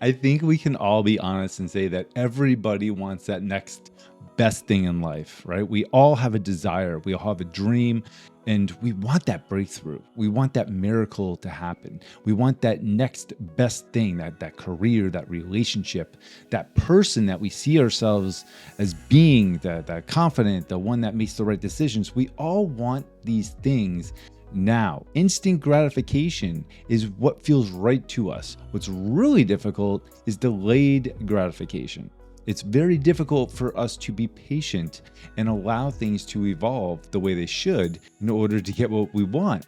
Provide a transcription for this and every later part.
I think we can all be honest and say that everybody wants that next best thing in life, right? We all have a desire, we all have a dream, and we want that breakthrough. We want that miracle to happen. We want that next best thing, that career, that relationship, that person that we see ourselves as being, the confident, the one that makes the right decisions. We all want these things now. Instant gratification is what feels right to us. What's really difficult is delayed gratification. It's very difficult for us to be patient and allow things to evolve the way they should in order to get what we want.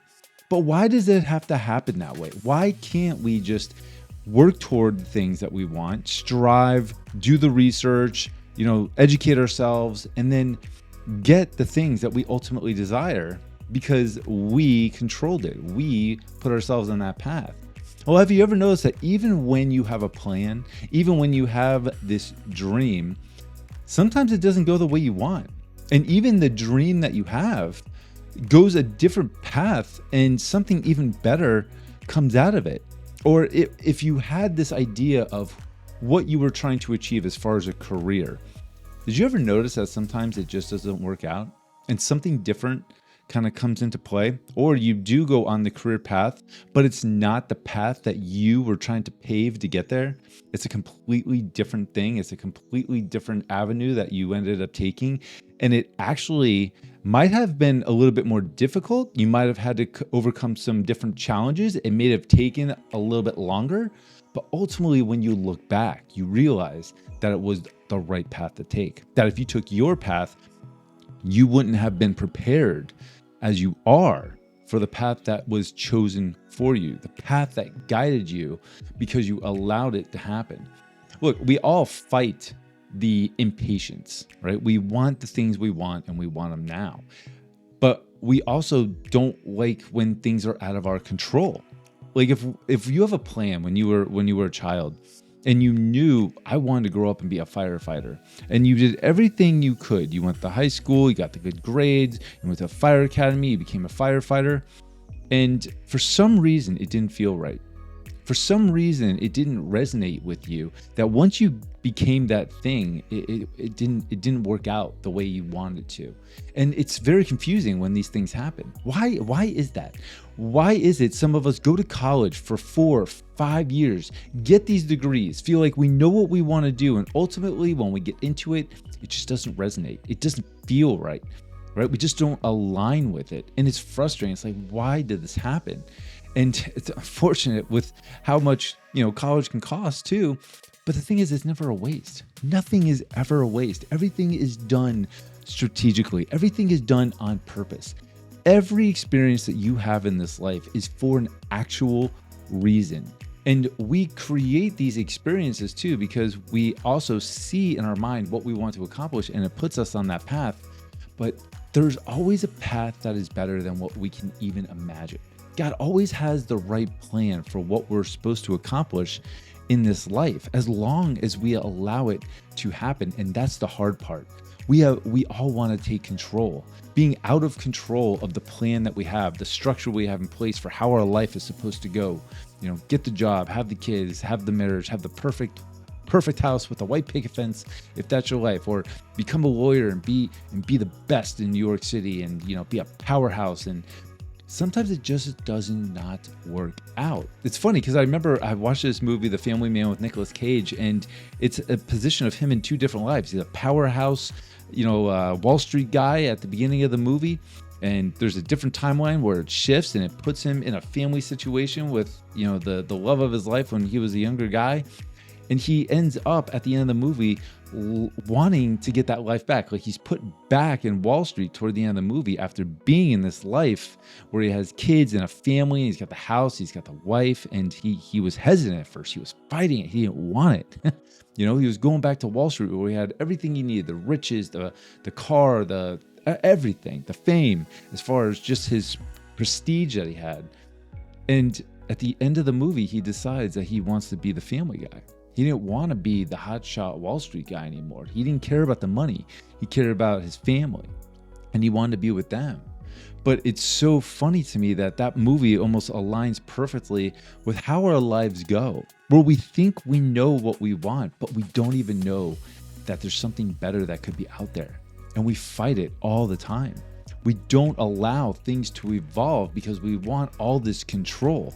But why does it have to happen that way? Why can't we just work toward the things that we want, strive, do the research, educate ourselves, and then get the things that we ultimately desire because we controlled it. We put ourselves on that path. Well, have you ever noticed that even when you have a plan, even when you have this dream, sometimes it doesn't go the way you want. And even the dream that you have goes a different path and something even better comes out of it. Or if you had this idea of what you were trying to achieve as far as a career, did you ever notice that sometimes it just doesn't work out and something different kind of comes into play? Or you do go on the career path, but it's not the path that you were trying to pave to get there. It's a completely different thing. It's a completely different avenue that you ended up taking. And it actually might have been a little bit more difficult. You might have had to overcome some different challenges. It may have taken a little bit longer, but ultimately when you look back, you realize that it was the right path to take. That if you took your path, you wouldn't have been prepared as you are for the path that was chosen for you, the path that guided you because you allowed it to happen. Look, we all fight the impatience, right? We want the things we want and we want them now. But we also don't like when things are out of our control. Like if you have a plan when you were a child and you knew I wanted to grow up and be a firefighter, and you did everything you could. You went to high school, you got the good grades, you went to a fire academy, you became a firefighter, and for some reason it didn't feel right. For some reason it didn't resonate with you that once you became that thing, it didn't work out the way you wanted to. And it's very confusing when these things happen. Why is that? Why is it some of us go to college for 4 or 5 years, get these degrees, feel like we know what we want to do, and ultimately when we get into it, it just doesn't resonate. It doesn't feel right? We just don't align with it. And it's frustrating. It's like, why did this happen? And it's unfortunate with how much, college can cost too. But the thing is, it's never a waste. Nothing is ever a waste. Everything is done strategically. Everything is done on purpose. Every experience that you have in this life is for an actual reason. And we create these experiences too, because we also see in our mind what we want to accomplish, and it puts us on that path. But there's always a path that is better than what we can even imagine. God always has the right plan for what we're supposed to accomplish in this life, as long as we allow it to happen. And that's the hard part. We all want to take control. Being out of control of the plan that we have, the structure we have in place for how our life is supposed to go. Get the job, have the kids, have the marriage, have the perfect house with a white picket fence, if that's your life, or become a lawyer and be the best in New York City and be a powerhouse. And sometimes it just does not work out. It's funny because I remember I watched this movie, The Family Man with Nicolas Cage, and it's a position of him in two different lives. He's a powerhouse, Wall Street guy at the beginning of the movie, and there's a different timeline where it shifts and it puts him in a family situation with, the love of his life when he was a younger guy. And he ends up at the end of the movie wanting to get that life back. Like he's put back in Wall Street toward the end of the movie after being in this life where he has kids and a family, and he's got the house, he's got the wife, and he was hesitant at first. He was fighting it. He didn't want it. He was going back to Wall Street where he had everything he needed, the riches, the car, the everything, the fame, as far as just his prestige that he had. And at the end of the movie, he decides that he wants to be the family guy. He didn't want to be the hotshot Wall Street guy anymore. He didn't care about the money. He cared about his family, and he wanted to be with them. But it's so funny to me that that movie almost aligns perfectly with how our lives go, where we think we know what we want, but we don't even know that there's something better that could be out there. And we fight it all the time. We don't allow things to evolve because we want all this control.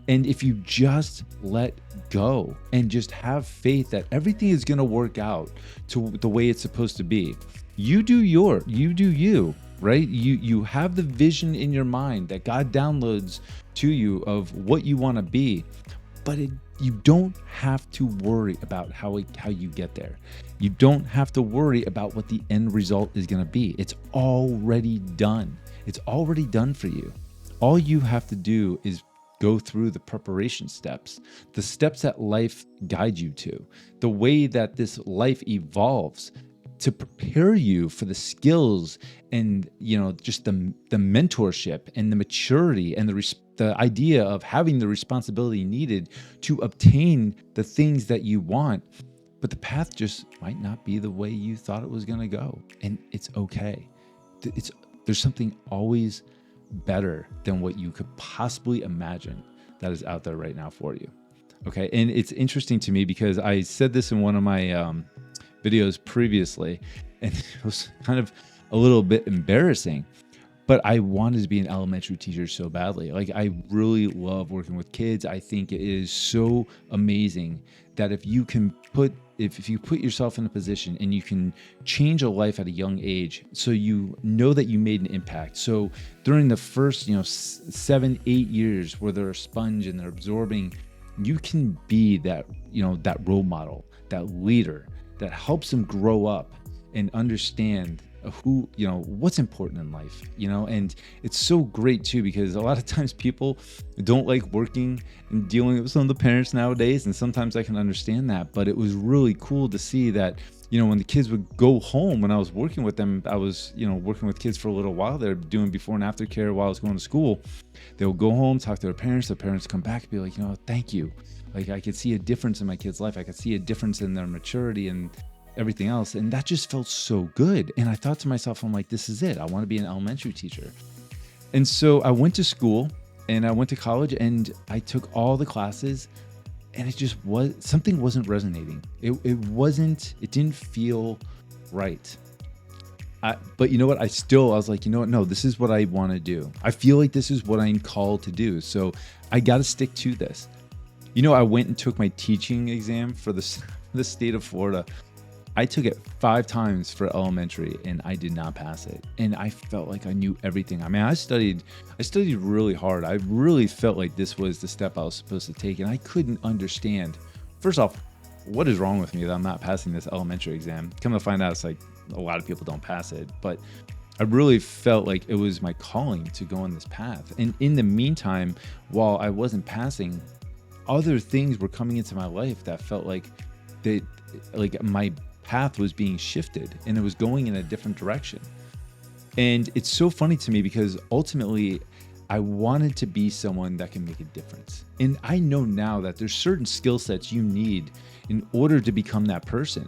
And if you just let go and just have faith that everything is going to work out to the way it's supposed to be, you do you, right? You have the vision in your mind that God downloads to you of what you want to be, but you don't have to worry about how you get there. You don't have to worry about what the end result is going to be. It's already done. It's already done for you. All you have to do is go through the preparation steps, the steps that life guides you to, the way that this life evolves to prepare you for the skills and, just the mentorship and the maturity and the idea of having the responsibility needed to obtain the things that you want. But the path just might not be the way you thought it was going to go. And it's okay. There's something always better than what you could possibly imagine that is out there right now for you. Okay. And it's interesting to me because I said this in one of my videos previously, and it was kind of a little bit embarrassing, but I wanted to be an elementary teacher so badly. Like, I really love working with kids. I think it is so amazing that if you put yourself in a position and you can change a life at a young age, so you know that you made an impact. So during the first 7-8 years where they're a sponge and they're absorbing, you can be that that role model, that leader that helps them grow up and understand who, what's important in life, and it's so great too, because a lot of times people don't like working and dealing with some of the parents nowadays. And sometimes I can understand that, but it was really cool to see that, when the kids would go home, when I was working with them, I was, working with kids for a little while. They're doing before and after care while I was going to school. They would go home, talk to their parents come back and be like, thank you. Like, I could see a difference in my kid's life. I could see a difference in their maturity and everything else. And that just felt so good. And I thought to myself, I'm like, this is it. I want to be an elementary teacher. And so I went to school and I went to college and I took all the classes, and something wasn't resonating. It didn't feel right. But you know what? I was like, no, this is what I want to do. I feel like this is what I'm called to do. So I got to stick to this. I went and took my teaching exam for the state of Florida. I took it 5 times for elementary and I did not pass it. And I felt like I knew everything. I mean, I studied really hard. I really felt like this was the step I was supposed to take. And I couldn't understand, first off, what is wrong with me that I'm not passing this elementary exam? Come to find out, it's like a lot of people don't pass it. But I really felt like it was my calling to go on this path. And in the meantime, while I wasn't passing, other things were coming into my life that felt like my path was being shifted and it was going in a different direction. And it's so funny to me because ultimately I wanted to be someone that can make a difference. And I know now that there's certain skill sets you need in order to become that person.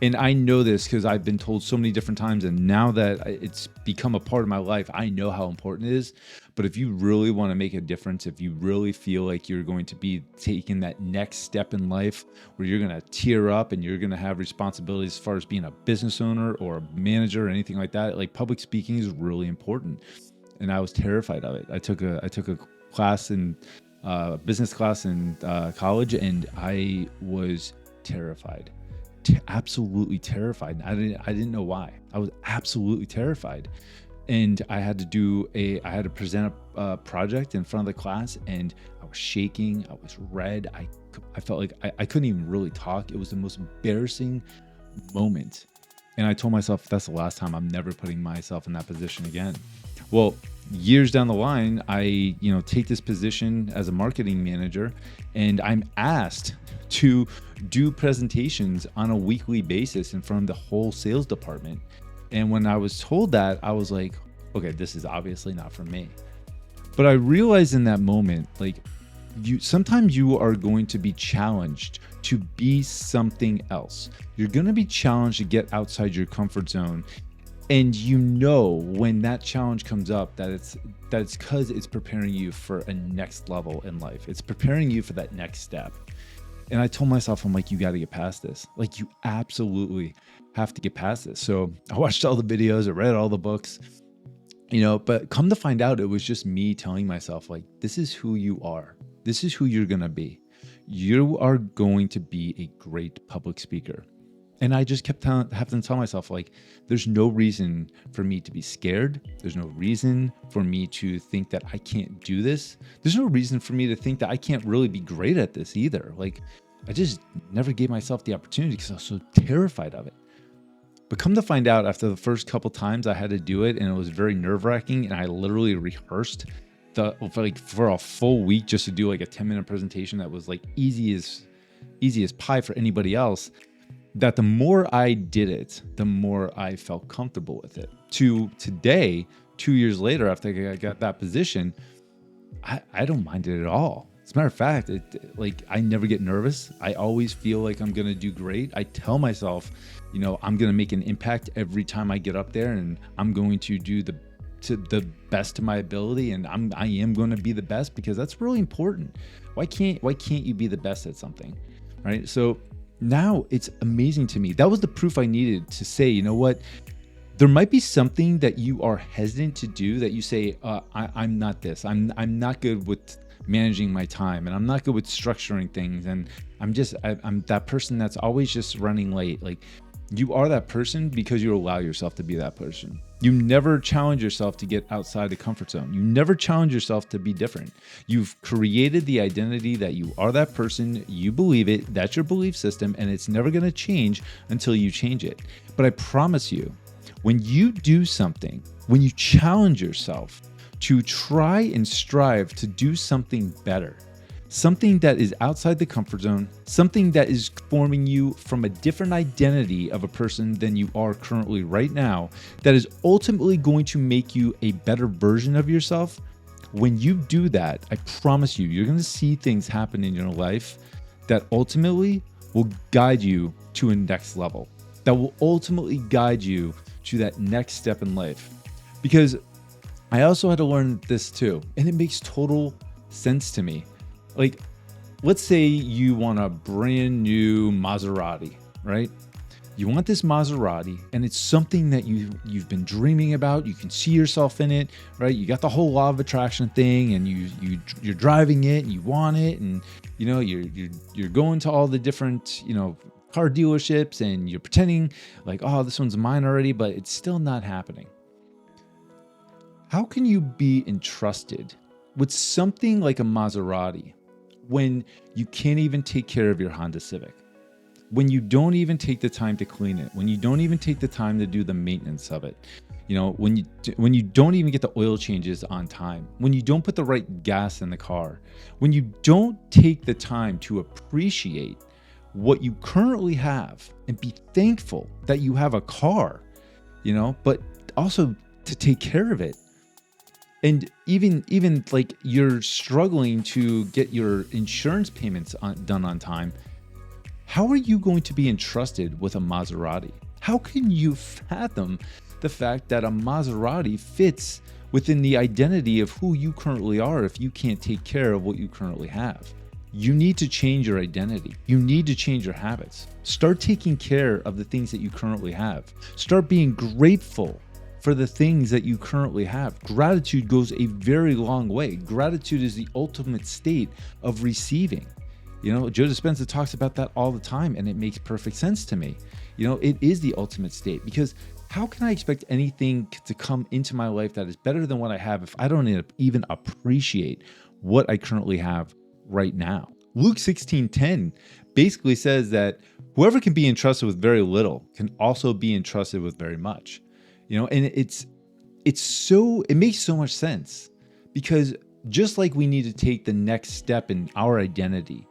And I know this because I've been told so many different times, and now that it's become a part of my life, I know how important it is. But if you really want to make a difference, if you really feel like you're going to be taking that next step in life where you're going to tear up and you're going to have responsibilities as far as being a business owner or a manager or anything like that, like, public speaking is really important. And I was terrified of it. I took a class in business class in college, and I was terrified. Absolutely terrified. I didn't know why. I was absolutely terrified. And I had to present a project in front of the class, and I was shaking. I was red. I felt like I couldn't even really talk. It was the most embarrassing moment. And I told myself, that's the last time. I'm never putting myself in that position again. Well, years down the line, I take this position as a marketing manager, and I'm asked to do presentations on a weekly basis in front of the whole sales department. And when I was told that, I was like, okay, this is obviously not for me. But I realized in that moment, like, sometimes you are going to be challenged to be something else. You're going to be challenged to get outside your comfort zone. And you know when that challenge comes up that it's because it's preparing you for a next level in life. It's preparing you for that next step. And I told myself, I'm like, you got to get past this. Like, you absolutely have to get past this. So I watched all the videos, I read all the books, but come to find out, it was just me telling myself, like, this is who you are. This is who you're going to be. You are going to be a great public speaker. And I just kept having to tell myself, like, there's no reason for me to be scared. There's no reason for me to think that I can't do this. There's no reason for me to think that I can't really be great at this either. Like, I just never gave myself the opportunity because I was so terrified of it. But come to find out, after the first couple times I had to do it, and it was very nerve-wracking, and I literally rehearsed for a full week just to do like a 10-minute presentation that was like easy as pie for anybody else, that the more I did it, the more I felt comfortable with it. To today, 2 years later, after I got that position, I don't mind it at all. As a matter of fact, I never get nervous. I always feel like I'm going to do great. I tell myself, I'm going to make an impact every time I get up there, and I'm going to do the best to my ability, and I am going to be the best, because that's really important. Why can't you be the best at something, right? So now it's amazing to me. That was the proof I needed to say, you know what? There might be something that you are hesitant to do, that you say, I'm not this. I'm not good with managing my time, and I'm not good with structuring things, and I'm that person that's always just running late. Like, you are that person because you allow yourself to be that person. You never challenge yourself to get outside the comfort zone. You never challenge yourself to be different. You've created the identity that you are that person. You believe it. That's your belief system, and it's never going to change until you change it. But I promise you, when you do something, when you challenge yourself to try and strive to do something better, something that is outside the comfort zone, something that is forming you from a different identity of a person than you are currently right now, that is ultimately going to make you a better version of yourself. When you do that, I promise you, you're going to see things happen in your life that ultimately will guide you to a next level, that will ultimately guide you to that next step in life. Because I also had to learn this too, and it makes total sense to me. Like, let's say you want a brand new Maserati, right? You want this Maserati, and it's something that you've been dreaming about. You can see yourself in it, right? You got the whole law of attraction thing, and you're driving it, and you want it, and you're going to all the different car dealerships, and you're pretending like, oh, this one's mine already, but it's still not happening. How can you be entrusted with something like a Maserati when you can't even take care of your Honda Civic, when you don't even take the time to clean it, when you don't even take the time to do the maintenance of it, when you don't even get the oil changes on time, when you don't put the right gas in the car, when you don't take the time to appreciate what you currently have and be thankful that you have a car, but also to take care of it. And even like you're struggling to get your insurance payments done on time, how are you going to be entrusted with a Maserati? How can you fathom the fact that a Maserati fits within the identity of who you currently are if you can't take care of what you currently have? You need to change your identity. You need to change your habits. Start taking care of the things that you currently have. Start being grateful for the things that you currently have. Gratitude goes a very long way. Gratitude is the ultimate state of receiving. Joe Dispenza talks about that all the time, and it makes perfect sense to me. It is the ultimate state, because how can I expect anything to come into my life that is better than what I have if I don't even appreciate what I currently have right now? Luke 16:10 basically says that whoever can be entrusted with very little can also be entrusted with very much. And it makes so much sense, because just like we need to take the next step in our identity,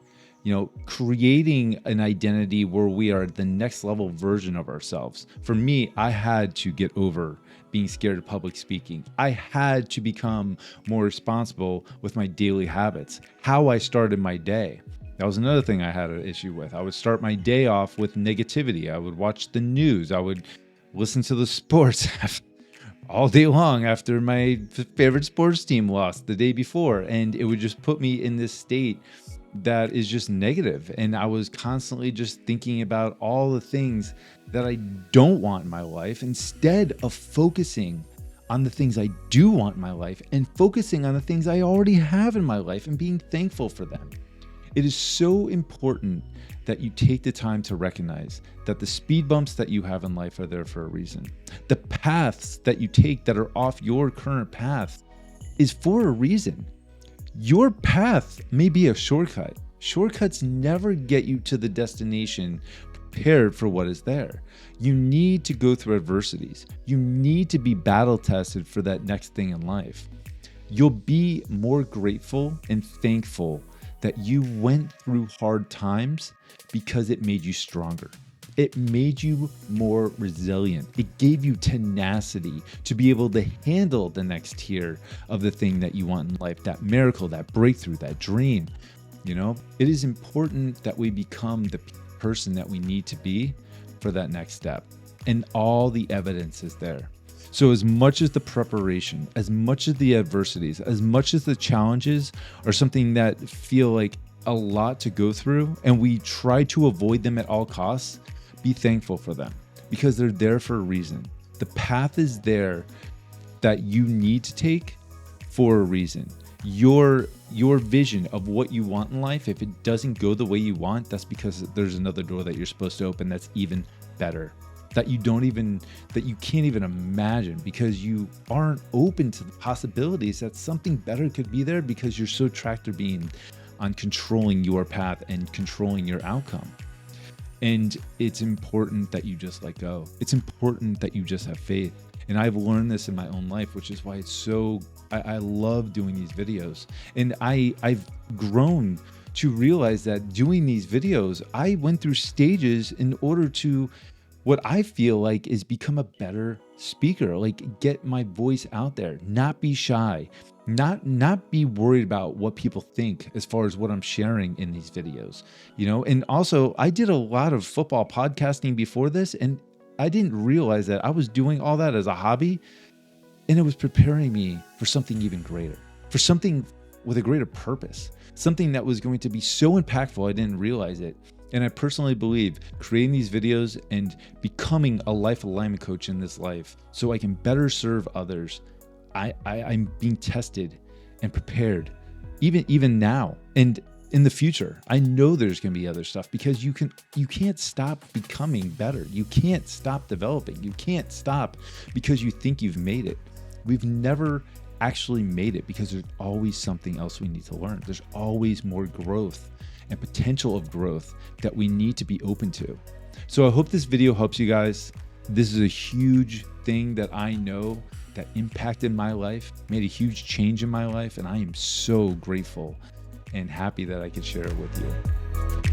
creating an identity where we are the next level version of ourselves. For me, I had to get over being scared of public speaking. I had to become more responsible with my daily habits, how I started my day. That was another thing I had an issue with. I would start my day off with negativity. I would watch the news. I would listen to the sports all day long after my favorite sports team lost the day before. And it would just put me in this state that is just negative. And I was constantly just thinking about all the things that I don't want in my life instead of focusing on the things I do want in my life and focusing on the things I already have in my life and being thankful for them. It is so important that you take the time to recognize that the speed bumps that you have in life are there for a reason. The paths that you take that are off your current path is for a reason. Your path may be a shortcut. Shortcuts never get you to the destination prepared for what is there. You need to go through adversities. You need to be battle tested for that next thing in life. You'll be more grateful and thankful that you went through hard times because it made you stronger. It made you more resilient. It gave you tenacity to be able to handle the next tier of the thing that you want in life, that miracle, that breakthrough, that dream. It is important that we become the person that we need to be for that next step. And all the evidence is there. So as much as the preparation, as much as the adversities, as much as the challenges are something that feel like a lot to go through and we try to avoid them at all costs, be thankful for them because they're there for a reason. The path is there that you need to take for a reason. Your vision of what you want in life, if it doesn't go the way you want, that's because there's another door that you're supposed to open that's even better. That you can't even imagine because you aren't open to the possibilities that something better could be there because you're so tractor beamed on controlling your path and controlling your outcome. And it's important that you just let go. It's important that you just have faith. And I've learned this in my own life, which is why I love doing these videos. And I've grown to realize that doing these videos, I went through stages in order to what I feel like is become a better speaker, like get my voice out there, not be shy, not be worried about what people think as far as what I'm sharing in these videos, and also I did a lot of football podcasting before this, and I didn't realize that I was doing all that as a hobby, and it was preparing me for something even greater, for something with a greater purpose, something that was going to be so impactful I didn't realize it. And I personally believe creating these videos and becoming a life alignment coach in this life so I can better serve others, I'm being tested and prepared even now and in the future. I know there's going to be other stuff because you can't stop becoming better. You can't stop developing. You can't stop because you think you've made it. We've never actually made it because there's always something else we need to learn. There's always more growth and potential of growth that we need to be open to. So I hope this video helps you guys. This is a huge thing that I know that impacted my life, made a huge change in my life, and I am so grateful and happy that I could share it with you.